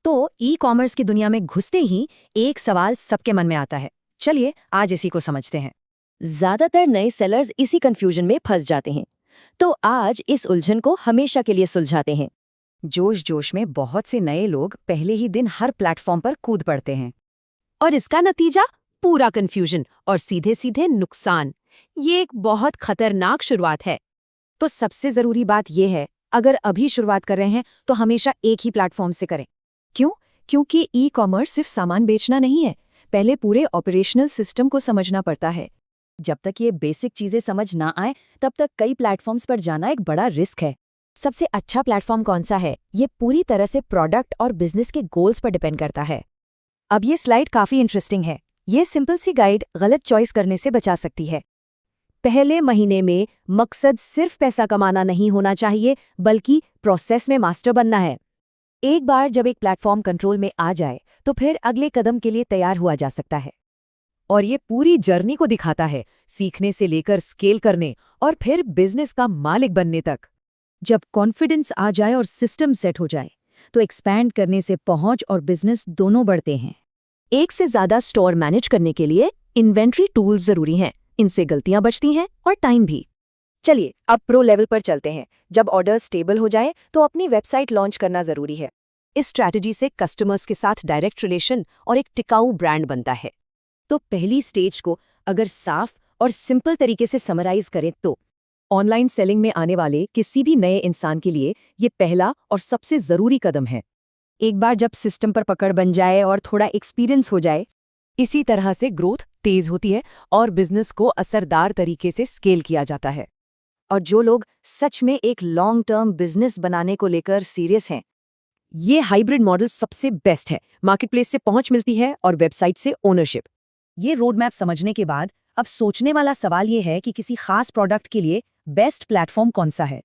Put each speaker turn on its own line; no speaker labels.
तो e commerce की दुनिया में घुसते ही एक सवाल सबके मन में आता है। चलिए आज इसी को समझते हैं।
ज्यादातर नए सेलर्स इसी कंफ्यूजन में फंस जाते हैं, तो आज इस उलझन को हमेशा के लिए सुलझाते हैं।
जोश जोश में बहुत से नए लोग पहले ही दिन हर प्लेटफॉर्म पर कूद पड़ते हैं।
और इसका नतीजा पूरा कंफ्यूजन और सीधे सीधे नुकसान। ये एक बहुत खतरनाक शुरुआत है।
तो सबसे जरूरी बात यह है, अगर अभी शुरुआत कर रहे हैं तो हमेशा एक ही प्लेटफॉर्म से करें। क्यों? क्योंकि ई कॉमर्स सिर्फ सामान बेचना नहीं है, पहले पूरे ऑपरेशनल सिस्टम को समझना पड़ता है।
जब तक ये बेसिक चीजें समझ ना आए तब तक कई प्लेटफॉर्म्स पर जाना एक बड़ा रिस्क है।
सबसे अच्छा प्लेटफॉर्म कौन सा है, ये पूरी तरह से प्रोडक्ट और बिजनेस के गोल्स पर डिपेंड करता है। अब ये स्लाइड काफी इंटरेस्टिंग है। ये सिंपल सी गाइड गलत चॉइस करने से बचा सकती है।
पहले महीने में मकसद सिर्फ पैसा कमाना नहीं होना चाहिए, बल्कि प्रोसेस में मास्टर बनना है। एक बार जब एक प्लेटफॉर्म कंट्रोल में आ जाए तो फिर अगले कदम के लिए तैयार हुआ जा सकता है।
और ये पूरी जर्नी को दिखाता है, सीखने से लेकर स्केल करने और फिर बिजनेस का मालिक बनने तक।
जब कॉन्फिडेंस आ जाए और सिस्टम सेट हो जाए तो एक्सपैंड करने से पहुंच और बिजनेस दोनों बढ़ते हैं।
एक से ज्यादा स्टोर मैनेज करने के लिए इन्वेंट्री टूल्स जरूरी हैं। इनसे गलतियां बचती हैं और टाइम भी।
चलिए अब प्रो लेवल पर चलते हैं। जब ऑर्डर स्टेबल हो जाए तो अपनी वेबसाइट लॉन्च करना जरूरी है।
इस स्ट्रैटेजी से कस्टमर्स के साथ डायरेक्ट रिलेशन और एक टिकाऊ ब्रांड बनता है।
तो पहली स्टेज को अगर साफ और सिंपल तरीके से समराइज करें तो ऑनलाइन सेलिंग में आने वाले किसी भी नए इंसान के लिए ये पहला और सबसे जरूरी कदम है।
एक बार जब सिस्टम पर पकड़ बन जाए और थोड़ा एक्सपीरियंस हो जाए,
इसी तरह से ग्रोथ तेज होती है और बिजनेस को असरदार तरीके से स्केल किया जाता है।
और जो लोग सच में एक लॉन्ग टर्म बिजनेस बनाने को लेकर सीरियस हैं,
ये हाइब्रिड मॉडल सबसे बेस्ट है। मार्केटप्लेस से पहुंच मिलती है और वेबसाइट से ओनरशिप।
ये रोड मैप समझने के बाद अब सोचने वाला सवाल ये है कि किसी खास प्रोडक्ट के लिए बेस्ट प्लेटफॉर्म कौन सा है।